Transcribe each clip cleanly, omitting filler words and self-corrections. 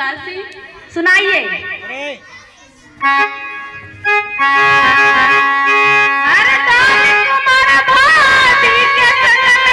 जुजासी सुनाइए। अरे तुम्हारा भाती के संग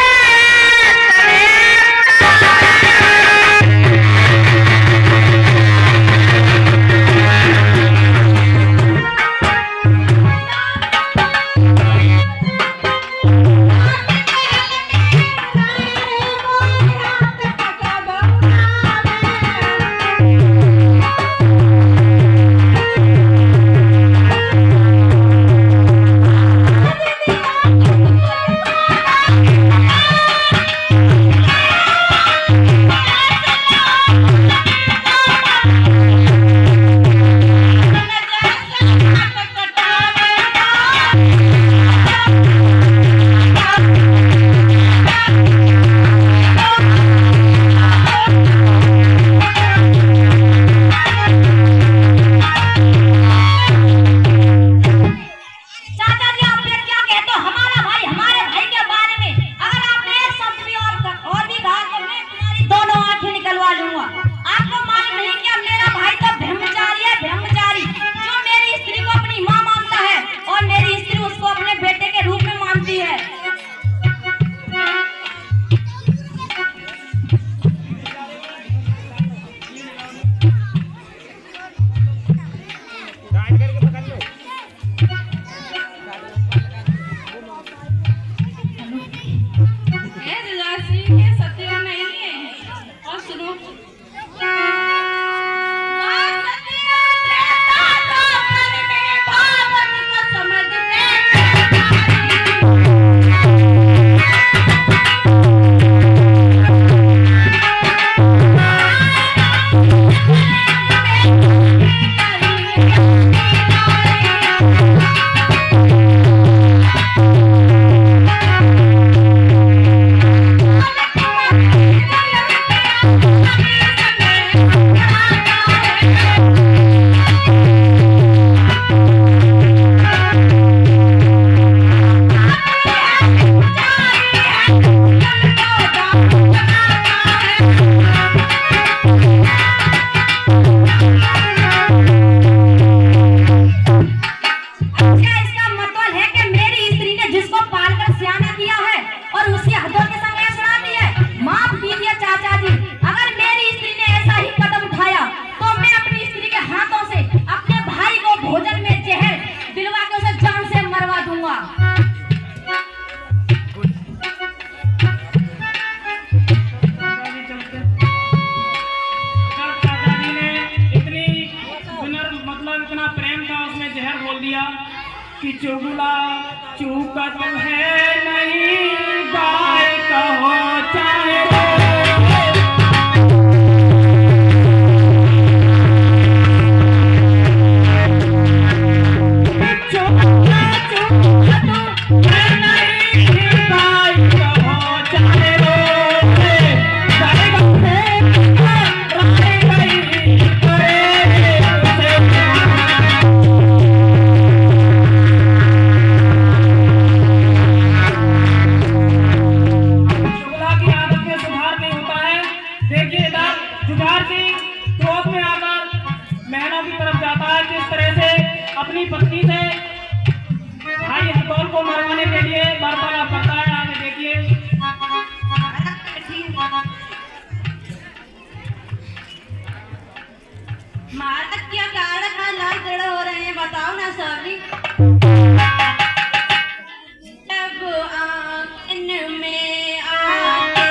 कि चुगला चूकत है नहीं गाय कहो चाहे अपनी पत्नी से भाई हथौल को मरवाने के लिए वार्तालाप करता है। आगे देखिए। महाराज क्या कारण लाल जड़ हो रहे हैं बताओ ना स्वामी। जब आंगन में आते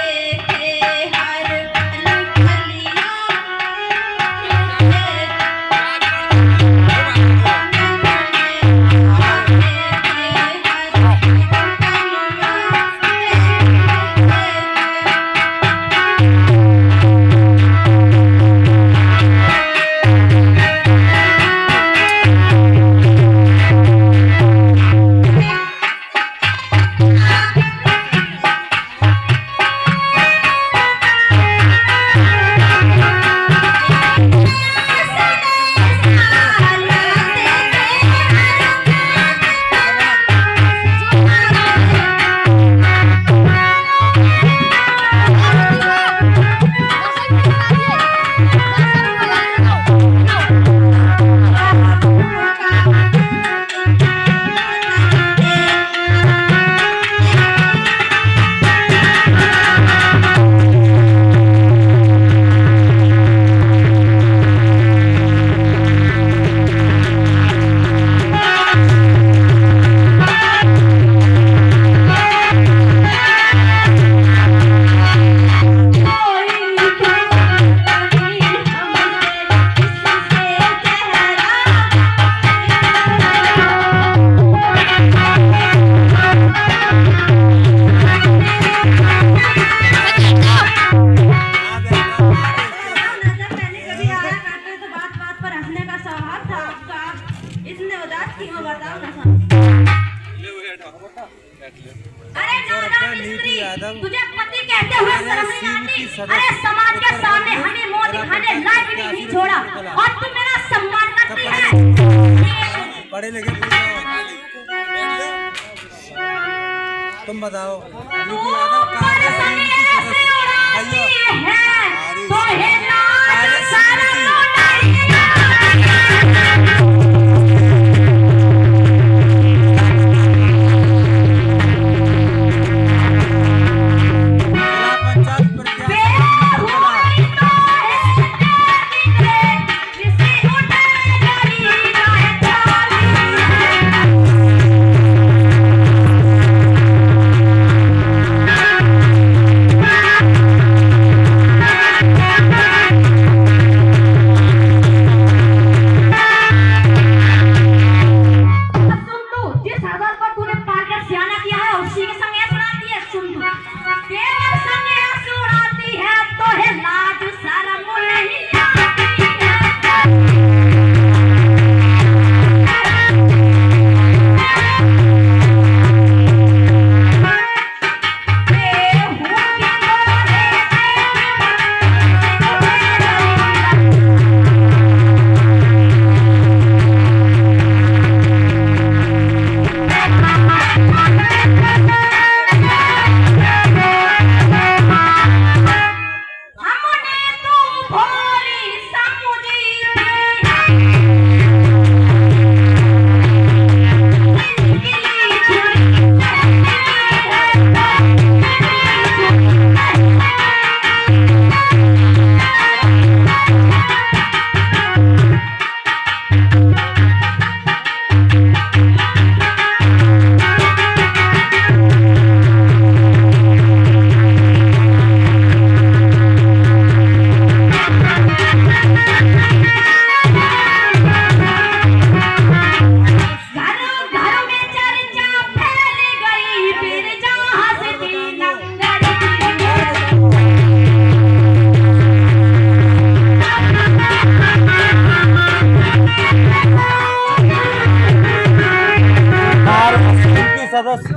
थे हर चाहती हूँ बताओ ना स्वामी। अरे नादान स्त्री, तुझे पति कहते हुए शर्म नहीं आती? अरे समाज के सामने हमें मुंह दिखाने लायक भी नहीं छोड़ा और तू मेरा सम्मान करती है। पढ़े लिखे तुम बताओ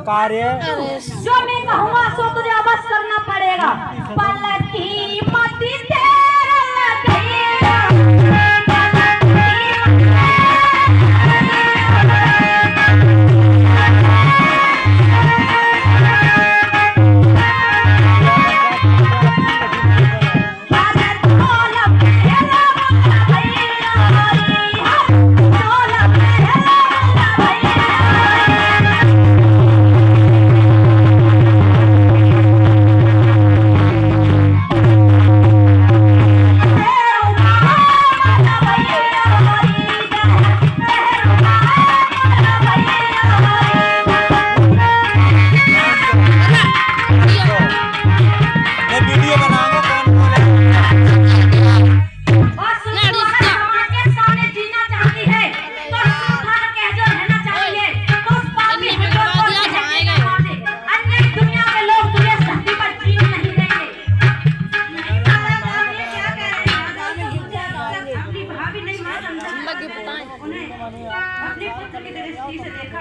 कार्य जो मैं कहूँगा सो तुझे अवश्य करना पड़ेगा। पलकी मती तेरा लगेगा, अपनी पुत्र की दृष्टि से देखा।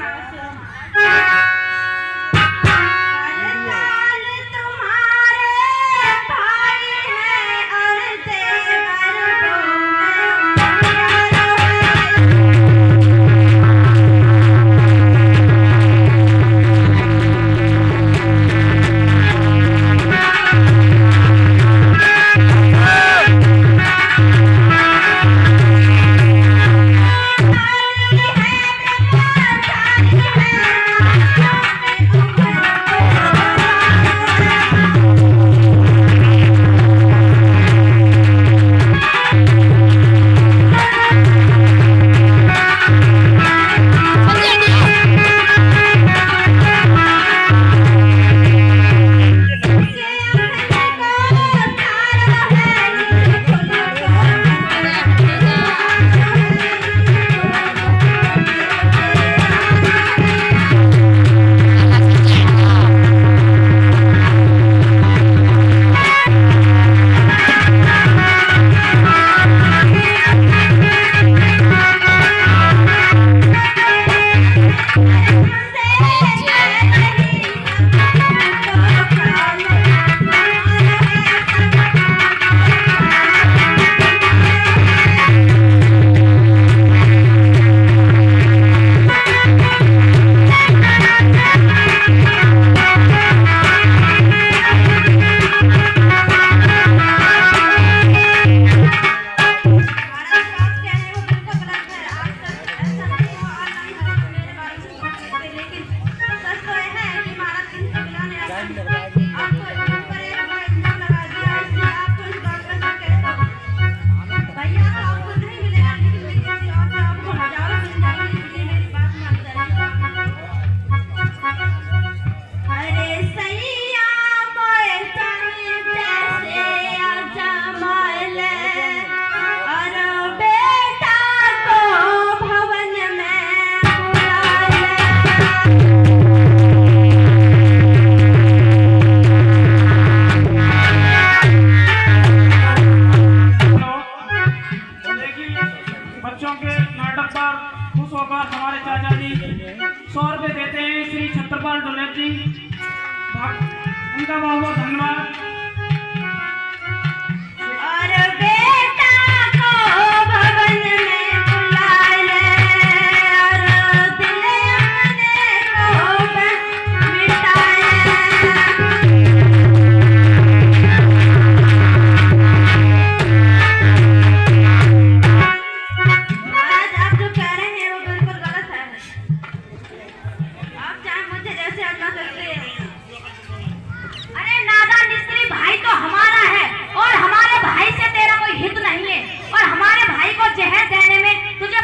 बच्चों के नाटक पर खुश होकर हमारे चाचा जी 100 रुपये देते हैं श्री छत्रपाल डोलेट जी, उनका बहुत बहुत धन्यवाद।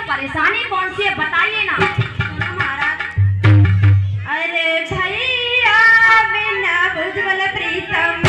परेशानी कौन सी है बताइए ना। महाराज अरे भैया बिना बुझल प्रीतम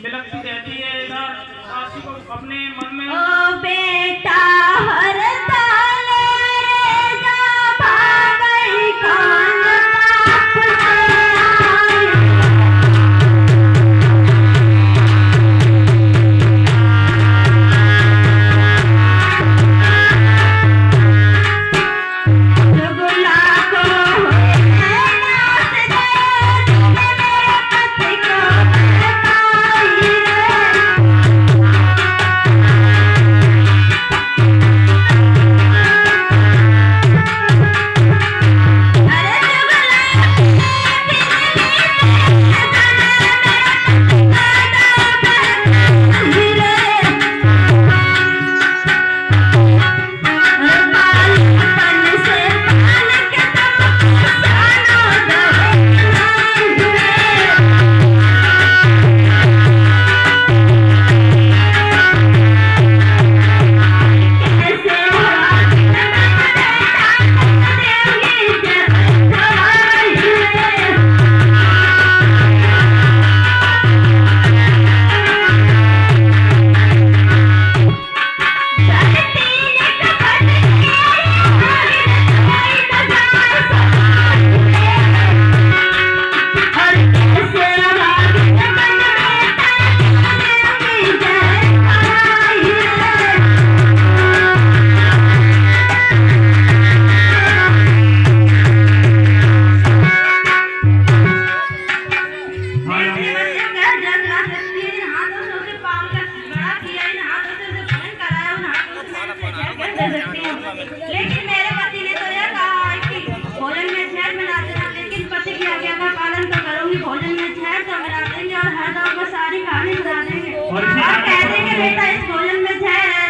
बिलखती रहती है इधर आशी को अपने मन में ओ बेटा हर ताले जा भाई कान लेकिन मेरे पति ने तो यह कहा कि भोजन में जहर मिला देना, लेकिन पति की आज्ञा का पालन तो करूंगी। भोजन में जहर तो मिला देंगे और हर दम को सारी कहानी सुना देंगे और कह देंगे बेटा इस भोजन में जहर है,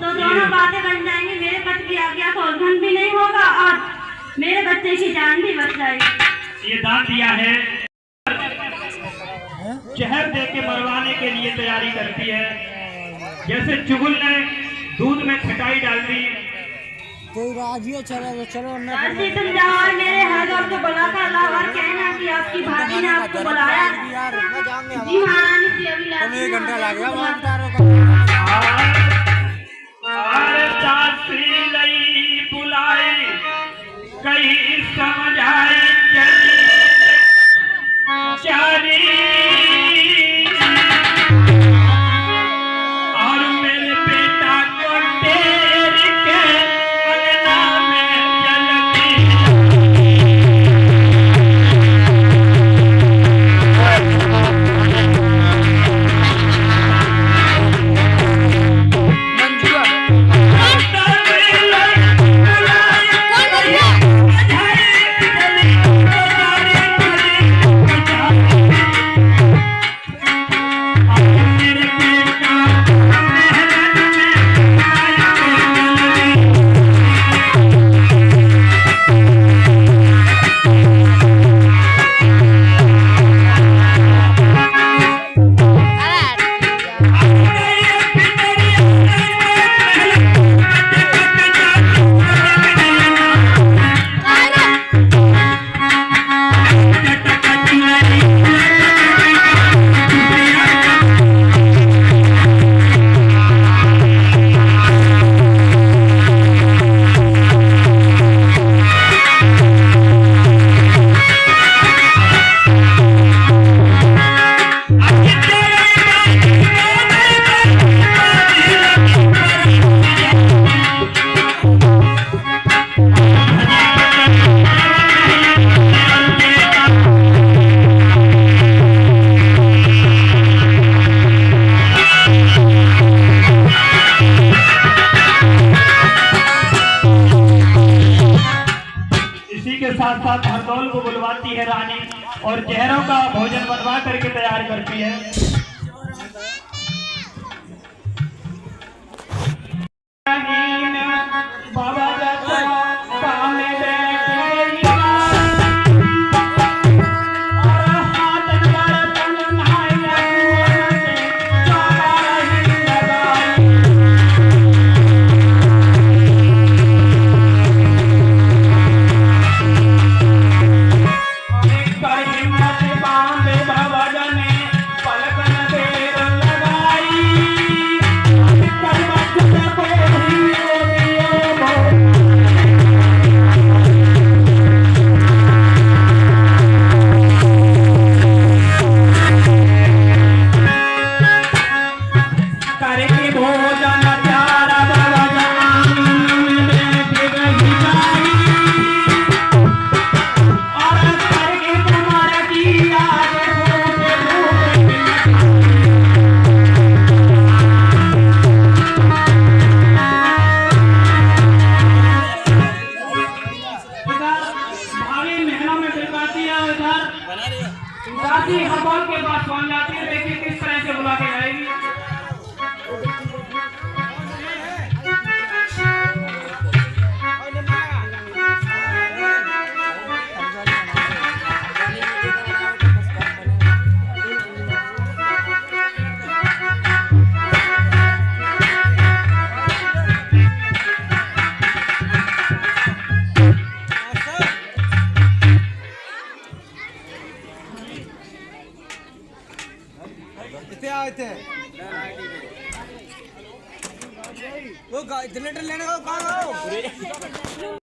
तो दोनों बातें बन जाएंगी। मेरे पति की आज्ञा का उल्लंघन भी नहीं होगा और मेरे बच्चे की जान भी बच जाएगी। ये दान दिया है, जहर दे के मरवाने के लिए तैयारी करती है। जैसे चुगल ने दूध में खटाई डाल दी। कोई राजी चलो तो चलो राजी तुम जाओ और मेरे हजर को बुलाकर लाओ और कहना कि आपकी भाभी ने आपको बुलाया। जी महारानी जी अभी लाती हैं। 1 घंटा लगेगा बुलाए कहीं समझाए चारी बुलवाती है रानी और जहरों का भोजन बनवा करके तैयार करती है। बाबा जाता सामने बैठे और हाथ पर तन्हाई से हरबौल के पास पहुंच जाती है। देखिए किस तरह से बुला के जाएगी। कितने आए थे वो जनरेटर लेने का कहाँ आओ।